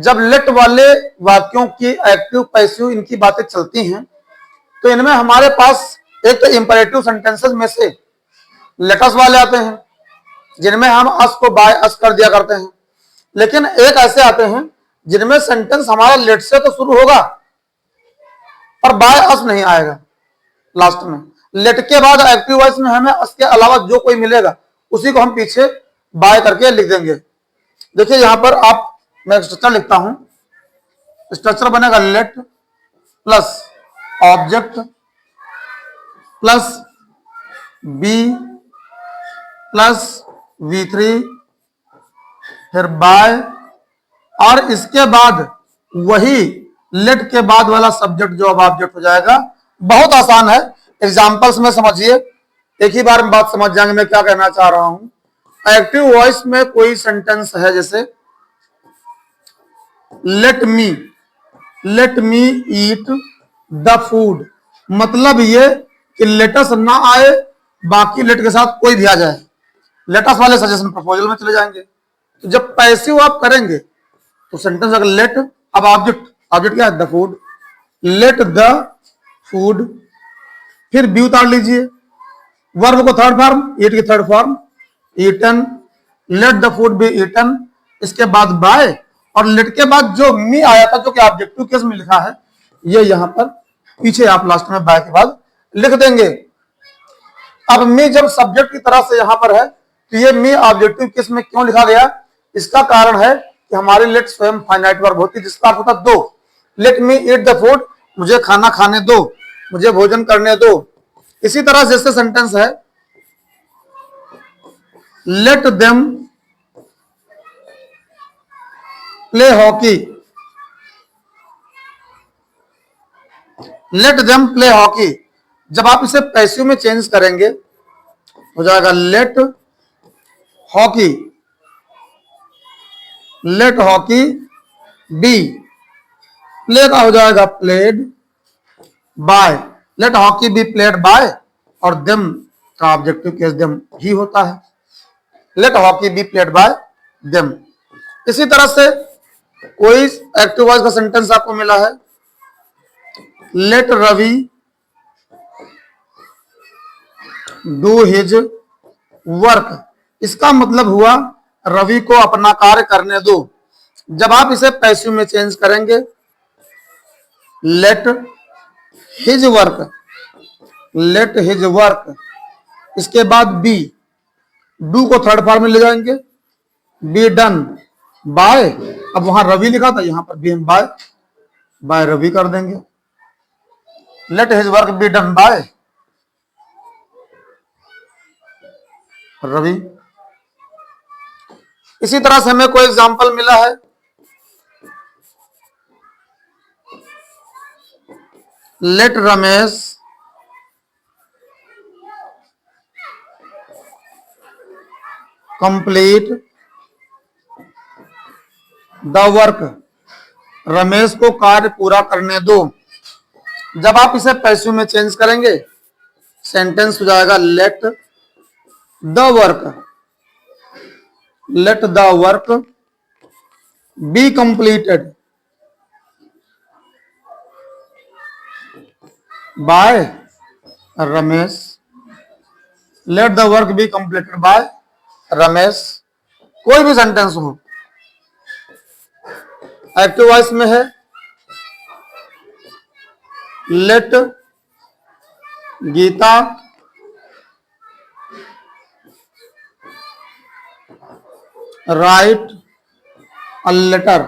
जब लेट वाले वाक्यों की एक्टिव पैसिव इनकी बातें चलती हैं तो इनमें हमारे पास एक तो इंपरेटिव सेंटेंसेस में से लेटस वाले आते हैं जिनमें हम अस को बाय अस कर दिया करते हैं, लेकिन एक ऐसे आते हैं जिनमें सेंटेंस हमारा लेट से तो शुरू होगा पर बाय अस नहीं आएगा। लास्ट में लेट के बाद एक्टिव वॉइस में हमें अस के अलावा जो कोई मिलेगा उसी को हम पीछे बाय करके लिख देंगे। देखिए यहां पर आप, मैं स्ट्रक्चर लिखता हूं, स्ट्रक्चर बनेगा let plus object plus be plus V3 फिर बाय और इसके बाद वही लेट के बाद वाला सब्जेक्ट जो अब ऑब्जेक्ट हो जाएगा। बहुत आसान है, एग्जांपल्स में समझिए, एक ही बार में बात समझ जाएंगे मैं क्या कहना चाह रहा हूं। एक्टिव वॉइस में कोई सेंटेंस है जैसे let me eat the food, मतलब ये कि लेटस ना आए, बाकी लेट के साथ कोई भी आ जाए, लेटस वाले सजेशन प्रपोजल में चले जाएंगे। तो जब पैसिव आप करेंगे तो सेंटेंस अगर लेट, अब ऑब्जेक्ट क्या है, the food, let the food, फिर बी उतार लीजिए, वर्ब को थर्ड फॉर्म, ईट की third form eaten, let the food be eaten, इसके बाद बाय और लेट के बाद जो मी आया था जो कि ऑब्जेक्टिव केस में लिखा है ये यहां पर पीछे आप लास्ट में बाय के बाद लिख देंगे। अब मी जब सब्जेक्ट की तरह से यहां पर है तो ये मी ऑब्जेक्टिव केस में क्यों लिखा गया, इसका कारण है कि हमारी लेट स्वयं फाइनाइट वर्ब होती है जिसका अर्थ होता है दो। Let me eat the food, मुझे खाना खाने दो, मुझे भोजन करने दो। इसी तरह जैसे सेंटेंस है let them play hockey, let them play hockey, जब आप इसे पैसिव में चेंज करेंगे हो जाएगा let hockey, let hockey be, play का हो जाएगा played by, let hockey be played by और देम का ऑब्जेक्टिव केस देम ही होता है, let hockey be played by them. इसी तरह से कोई एक्टिव वॉइस का सेंटेंस आपको मिला है let Ravi do his work, इसका मतलब हुआ रवि को अपना कार्य करने दो। जब आप इसे पैसिव में चेंज करेंगे late his work, late his work, इसके बाद बी, डू को थर्ड फॉर्म में ले जाएंगे, बी डन बाय, अब वहां रवि लिखा था यहां पर भी हम बाय रवि कर देंगे, let his work be done by Ravi. इसी तरह से हमें कोई एग्जांपल मिला है let Ramesh complete the work, Ramesh को कार्य पूरा करने दो। जब आप इसे पैसिव में चेंज करेंगे सेंटेंस हो जाएगा let the work, let the work be completed by Ramesh, let the work be completed by Ramesh. कोई भी सेंटेंस हो, एक्टिव वॉइस में है let Geeta write a letter,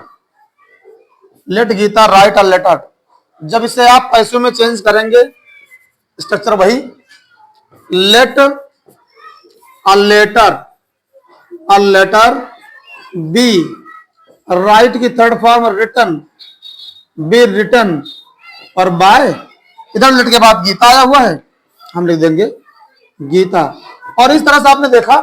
let Geeta write a letter. जब इसे आप पैसिव में चेंज करेंगे स्ट्रक्चर वही let a letter, a letter be, write की third form written, be written और बाय, इधर लेट के बाद गीता आया हुआ है हम लिख देंगे गीता। और इस तरह से आपने देखा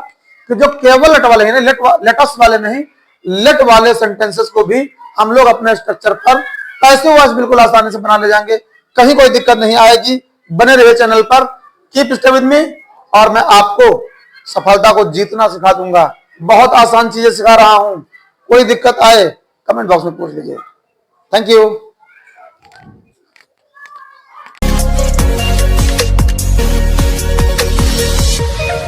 कि जो केवल लेट वाले हैं, लेटस वाले नहीं, लेट वाले सेंटेंसेस को भी हम लोग अपने स्ट्रक्चर पर पैसिव वॉइस बिल्कुल आसानी से बना ले जाएंगे, कहीं कोई दिक्कत नहीं आएगी। बने रहिए चैनल पर, कीप स्टे विद मी और मैं आपको सफलता को जीतना सिखा दूंगा। बहुत आसान चीजें सिखा रहा हूं, कोई दिक्कत आए कमेंट बॉक्स में पूछ लीजिए। Thank you.